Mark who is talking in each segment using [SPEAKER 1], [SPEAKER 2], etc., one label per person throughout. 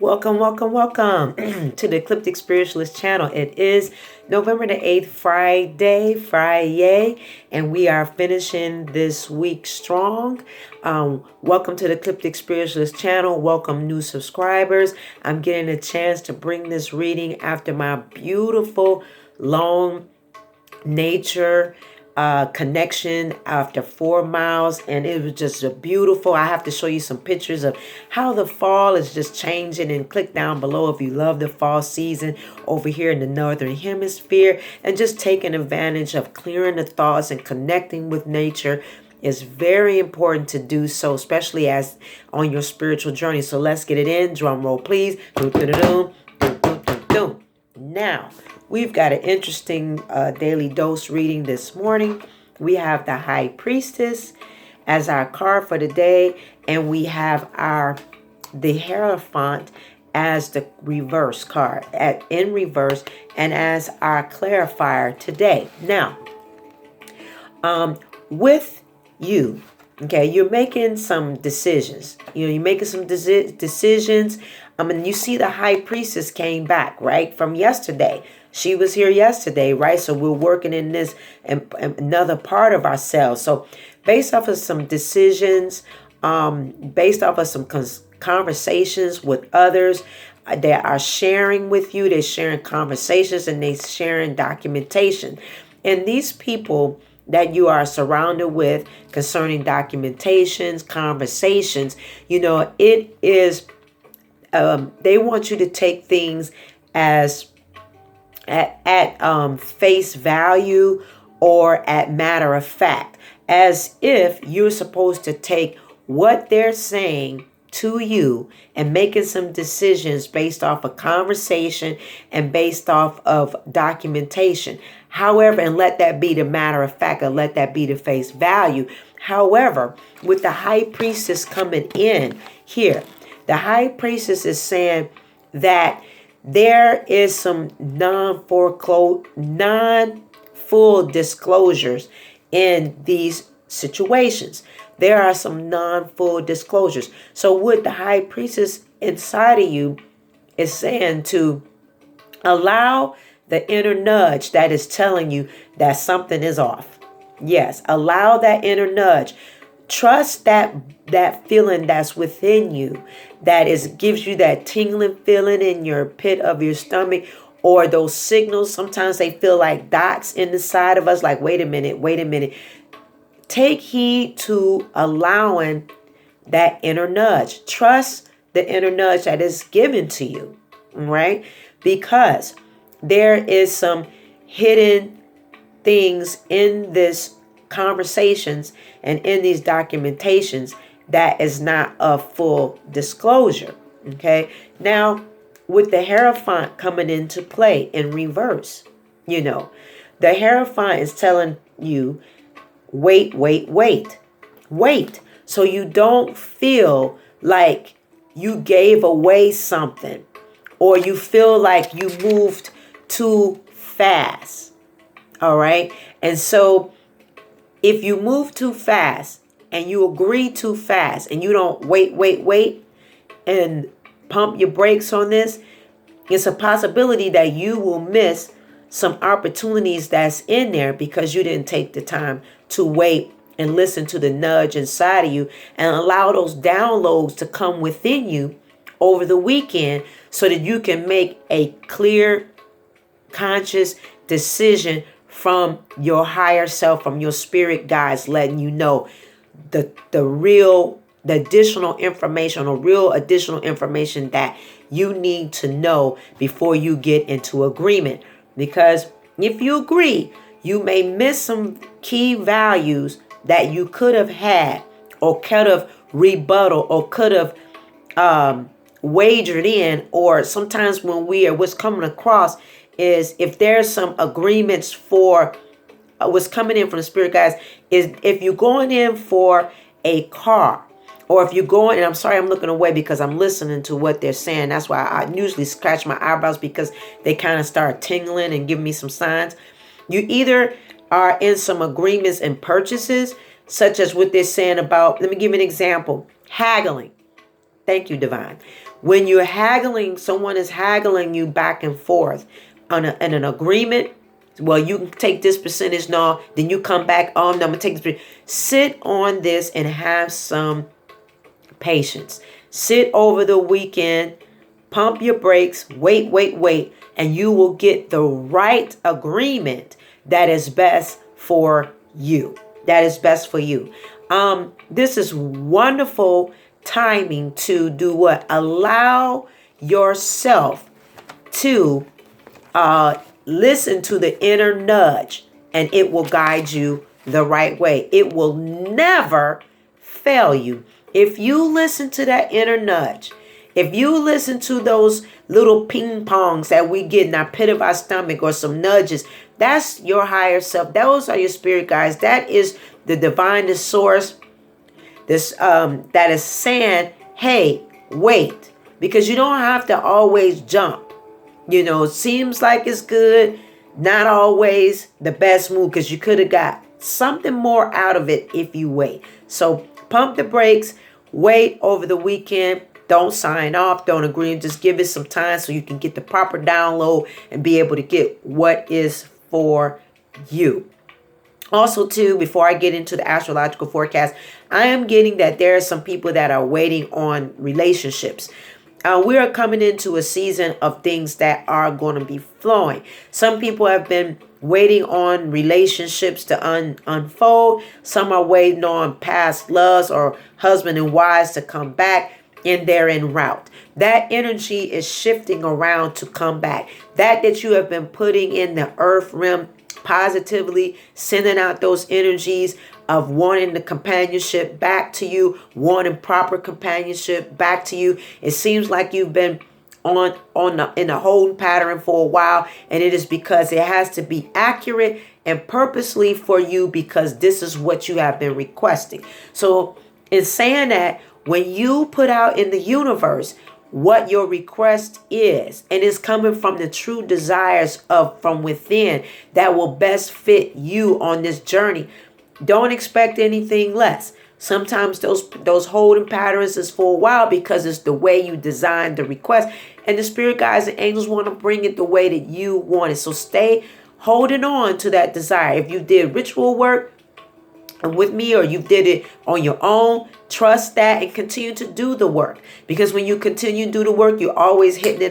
[SPEAKER 1] Welcome, welcome, welcome to the Ecliptic Spiritualist channel. It is November the 8th, Friday, and we are finishing this week strong. Welcome to the Ecliptic Spiritualist channel. Welcome new subscribers. I'm getting a chance to bring this reading after my beautiful, long nature connection after 4 miles, and it was just a beautiful. I have to show you some pictures of how the fall is just changing, and click down below if you love the fall season over here in the northern hemisphere, and just taking advantage of clearing the thoughts and connecting with nature is very important to do so, especially as on your spiritual journey. So let's get it in. Drum roll, please. Now, we've got an interesting daily dose reading this morning. We have the High Priestess as our card for the day, and we have the Hierophant as the reverse card, in reverse, and as our clarifier today. Now, with you, okay, you're making some decisions. You're making some decisions. And you see the High Priestess came back, right, from yesterday. She was here yesterday, right? So we're working in this another part of ourselves. So based off of some decisions, based off of some conversations with others, they are sharing with you. They're sharing conversations and they're sharing documentation. And these people that you are surrounded with concerning documentations, conversations, it is, they want you to take things as at face value or at matter of fact, as if you're supposed to take what they're saying to you and making some decisions based off of conversation and based off of documentation. However, and let that be the matter of fact, or let that be the face value. However, with the High Priestess coming in here, the High Priestess is saying that there is some non-full disclosures in these situations. There are some non-full disclosures. So what the High Priestess inside of you is saying to allow the inner nudge that is telling you that something is off. Yes, allow that inner nudge. Trust that feeling that's within you, that gives you that tingling feeling in your pit of your stomach, or those signals. Sometimes they feel like dots in the side of us, like, wait a minute. Take heed to allowing that inner nudge. Trust the inner nudge that is given to you, right? Because there is some hidden things in this conversations and in these documentations that is not a full disclosure. Okay. Now, with the Hierophant coming into play in reverse, the Hierophant is telling you, wait. So you don't feel like you gave away something, or you feel like you moved too fast. All right. And so if you move too fast and you agree too fast and you don't wait and pump your brakes on this, it's a possibility that you will miss some opportunities that's in there because you didn't take the time to wait and listen to the nudge inside of you and allow those downloads to come within you over the weekend so that you can make a clear, conscious decision from your higher self, from your spirit guides, letting you know the additional information that you need to know before you get into agreement. Because if you agree, you may miss some key values that you could have had, or could have rebutted, or could have wagered in. Or sometimes when what's coming across is, if there's some agreements for what's coming in from the spirit guides, is if you're going in for a car, or if you're going, and I'm sorry, I'm looking away because I'm listening to what they're saying. That's why I usually scratch my eyebrows, because they kind of start tingling and giving me some signs. You either are in some agreements and purchases, such as what they're saying about, let me give you an example, haggling. Thank you, Divine. When you're haggling, someone is haggling you back and forth on in an agreement. Well, you can take this percentage now, then you come back, oh, no, I'm going to take this. Sit on this and have some patience. Sit over the weekend, pump your brakes, wait, and you will get the right agreement that is best for you. That is best for you. This is wonderful timing to do what? Allow yourself to listen to the inner nudge, and it will guide you the right way. It will never fail you. If you listen to that inner nudge, if you listen to those little ping pongs that we get in our pit of our stomach or some nudges, that's your higher self. Those are your spirit guides. That is the divine source. This that is saying, hey, wait, because you don't have to always jump. You know, it seems like it's good, not always the best move, because you could have got something more out of it if you wait. So pump the brakes, wait over the weekend. Don't sign off, don't agree, and just give it some time so you can get the proper download and be able to get what is for you. Also, too, before I get into the astrological forecast, I am getting that there are some people that are waiting on relationships. We are coming into a season of things that are going to be flowing. Some people have been waiting on relationships to unfold. Some are waiting on past loves or husband and wives to come back, and they're en route. That energy is shifting around to come back. That you have been putting in the earth realm positively, sending out those energies of wanting the companionship back to you, wanting proper companionship back to you. It seems like you've been in a holding pattern for a while, and it is because it has to be accurate and purposely for you, because this is what you have been requesting. So in saying that, when you put out in the universe what your request is, and it's coming from the true desires of from within that will best fit you on this journey, don't expect anything less. Sometimes those holding patterns is for a while because it's the way you designed the request, and the spirit guides and angels want to bring it the way that you want it. So stay holding on to that desire. If you did ritual work with me, or you did it on your own, trust that and continue to do the work. Because when you continue to do the work, you're always hitting it,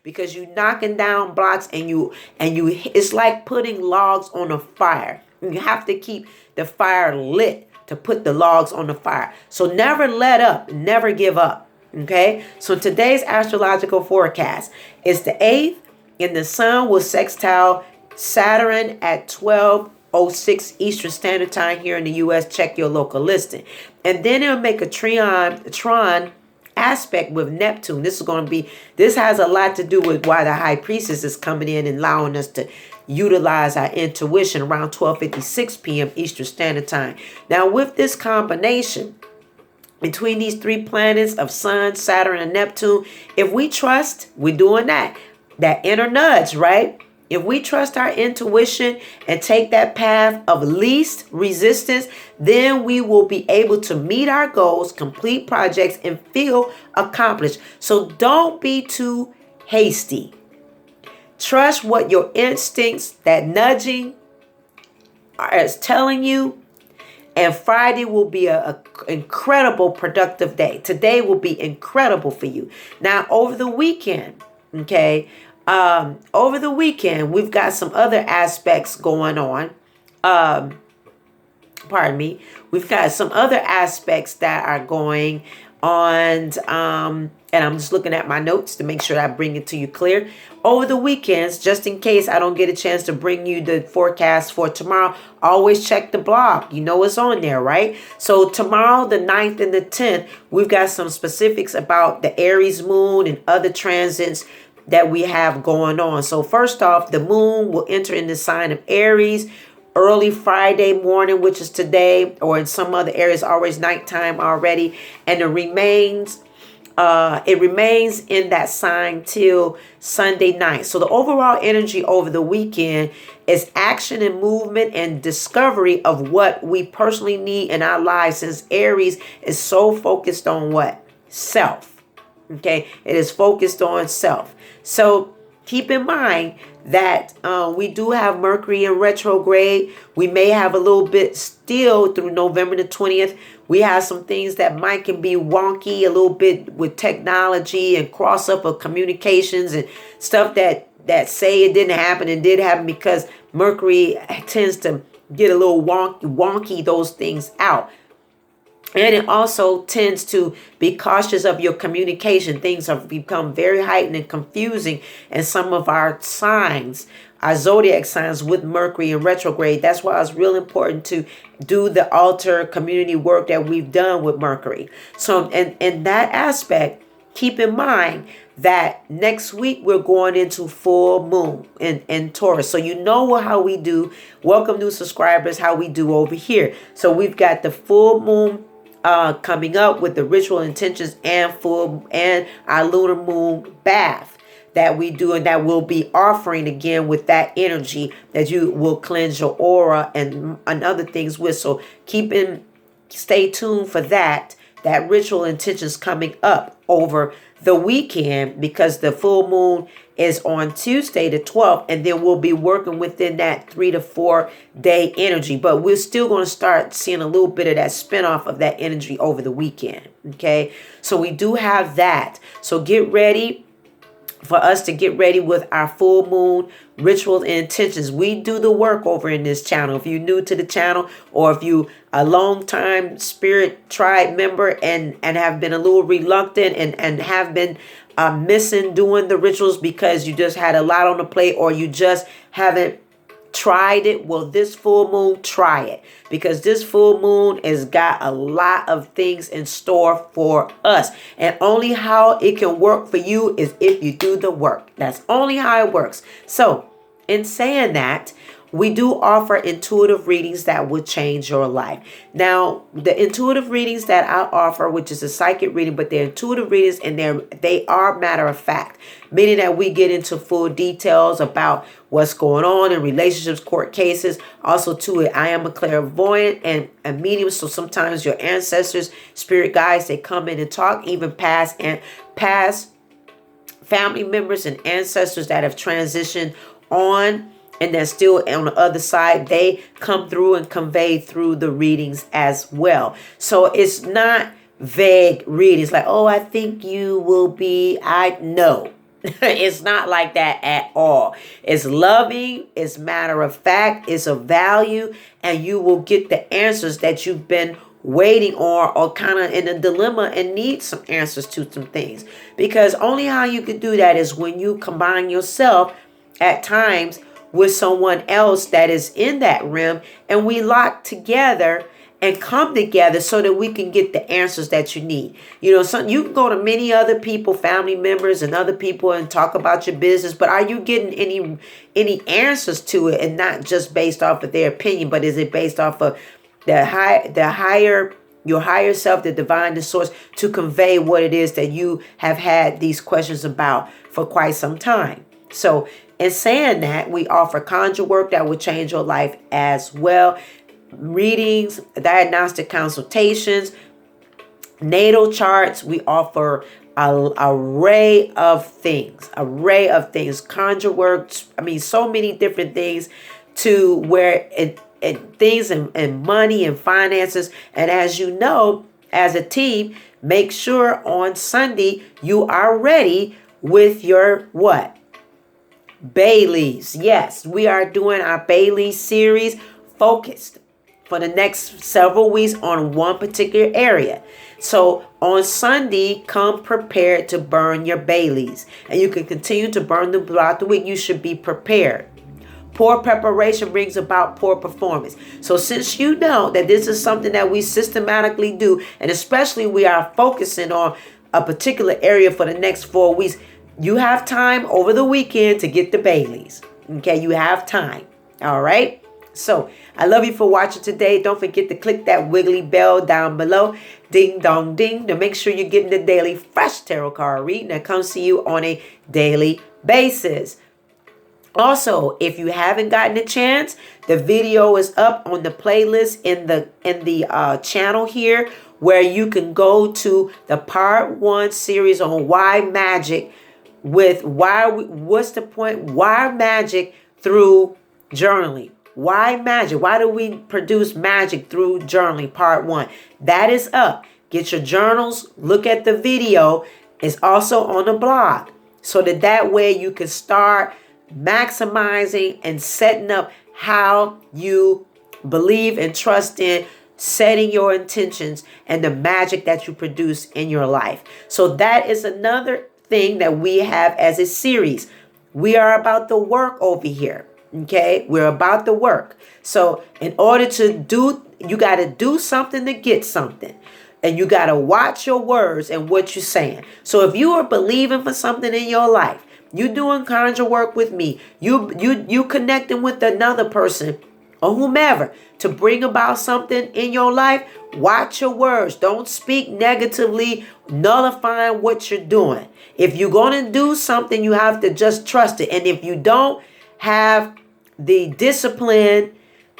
[SPEAKER 1] because you're knocking down blocks, and you it's like putting logs on a fire. You have to keep the fire lit to put the logs on the fire. So never let up, never give up. Okay, so today's astrological forecast is the 8th, and the sun will sextile Saturn at 12:06 Eastern Standard Time here in the U.S. Check your local listing. And then it'll make a Tron aspect with Neptune. This has a lot to do with why the High Priestess is coming in and allowing us to utilize our intuition around 12:56 p.m. Eastern Standard Time. Now, with this combination between these three planets of Sun, Saturn, and Neptune, if we trust, we're doing that inner nudge, right? If we trust our intuition and take that path of least resistance, then we will be able to meet our goals, complete projects, and feel accomplished. So don't be too hasty. Trust what your instincts, that nudging, is telling you. And Friday will be an incredible productive day. Today will be incredible for you. Now, over the weekend, okay, over the weekend, we've got some other aspects going on. Pardon me. We've got some other aspects that are going on. And I'm just looking at my notes to make sure I bring it to you clear. Over the weekends, just in case I don't get a chance to bring you the forecast for tomorrow, always check the blog. You know it's on there, right? So tomorrow, the 9th and the 10th, we've got some specifics about the Aries moon and other transits that we have going on. So first off, the moon will enter in the sign of Aries early Friday morning, which is today, or in some other areas always nighttime already, and it remains in that sign till Sunday night. So the overall energy over the weekend is action and movement and discovery of what we personally need in our lives, since Aries is so focused on what? self. Okay, it is focused on self. So keep in mind that we do have Mercury in retrograde. We may have a little bit still through November the 20th. We have some things that might can be wonky a little bit with technology and cross up of communications and stuff that say it didn't happen and did happen, because Mercury tends to get a little wonky those things out. And it also tends to be cautious of your communication. Things have become very heightened and confusing. And some of our signs, our zodiac signs with Mercury in retrograde. That's why it's real important to do the altar community work that we've done with Mercury. So in that aspect, keep in mind that next week we're going into full moon in Taurus. So you know how we do. Welcome new subscribers, how we do over here. So we've got the full moon coming up with the ritual intentions and our lunar moon bath that we do, and that we'll be offering again with that energy that you will cleanse your aura and other things with. So stay tuned for that ritual intentions coming up over the weekend, because the full moon is on Tuesday the 12th, and then we'll be working within that 3 to 4 day energy. But we're still going to start seeing a little bit of that spinoff of that energy over the weekend. Okay, so we do have that. So get ready for us to get ready with our full moon rituals and intentions. We do the work over in this channel. If you're new to the channel, or if you a long time spirit tribe member and have been a little reluctant and have been missing doing the rituals because you just had a lot on the plate, or you just haven't tried it, well, this full moon, try it, because this full moon has got a lot of things in store for us, and only how it can work for you is if you do the work. That's only how it works. So in saying that, we do offer intuitive readings that will change your life. Now, the intuitive readings that I offer, which is a psychic reading, but they're intuitive readings, and they are matter of fact, meaning that we get into full details about what's going on in relationships, court cases. Also, too, I am a clairvoyant and a medium, so sometimes your ancestors, spirit guides, they come in and talk, even past family members and ancestors that have transitioned on and they're still on the other side, they come through and convey through the readings as well. So it's not vague readings like, oh, I think you will be, I know. It's not like that at all. It's loving, it's matter of fact, it's of value, and you will get the answers that you've been waiting on, or kind of in a dilemma and need some answers to some things. Because only how you can do that is when you combine yourself at times with someone else that is in that realm, and we lock together and come together so that we can get the answers that you need. You know, you can go to many other people, family members and other people, and talk about your business, but are you getting any answers to it, and not just based off of their opinion, but is it based off of your higher self, the divine, the source, to convey what it is that you have had these questions about for quite some time. So in saying that, we offer conjure work that will change your life as well. Readings, diagnostic consultations, natal charts. We offer an array of things, conjure works. I mean, so many different things to where things and money and finances. And as you know, as a team, make sure on Sunday you are ready with your what? Baileys. Yes, we are doing our Bailey series focused for the next several weeks on one particular area. So on Sunday, come prepared to burn your Baileys, and you can continue to burn them throughout the week. You should be prepared. Poor preparation brings about poor performance. So since you know that this is something that we systematically do, and especially we are focusing on a particular area for the next 4 weeks, you have time over the weekend to get the Baileys. Okay, you have time. All right. So I love you for watching today. Don't forget to click that wiggly bell down below. Ding dong ding, to make sure you're getting the daily fresh tarot card reading that comes to you on a daily basis. Also, if you haven't gotten a chance, the video is up on the playlist in the channel here, where you can go to the part 1 series on why magic with what's the point? Why magic through journaling? Why magic? Why do we produce magic through journaling? Part 1. That is up. Get your journals. Look at the video. It's also on the blog. So that way you can start maximizing and setting up how you believe and trust in setting your intentions and the magic that you produce in your life. So that is another thing that we have as a series. We are about the work over here. Okay, we're about the work. So in order to do, you got to do something to get something. And you got to watch your words and what you're saying. So if you are believing for something in your life, you doing conjure work with me, you connecting with another person or whomever to bring about something in your life, watch your words. Don't speak negatively, nullifying what you're doing. If you're going to do something, you have to just trust it. And if you don't have the discipline,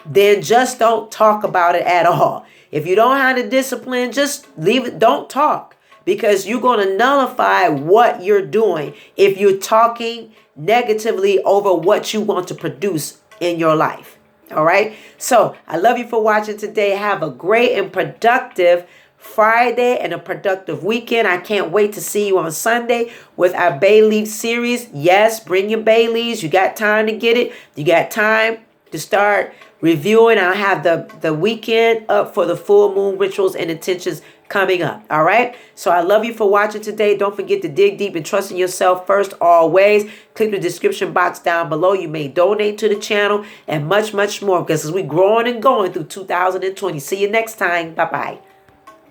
[SPEAKER 1] then just don't talk about it at all. If you don't have the discipline, just leave it. Don't talk, because you're going to nullify what you're doing if you're talking negatively over what you want to produce in your life. All right. So I love you for watching today. Have a great and productive Friday and a productive weekend. I can't wait to see you on Sunday with our bay leaf series. Yes, bring your bay leaves. You got time to get it. You got time to start reviewing. I'll have the weekend up for the full moon rituals and intentions coming up. All right. So I love you for watching today. Don't forget to dig deep and trust in yourself first always. Click the description box down below. You may donate to the channel and much, much more, because as we growing and going through 2020. See you next time. Bye-bye.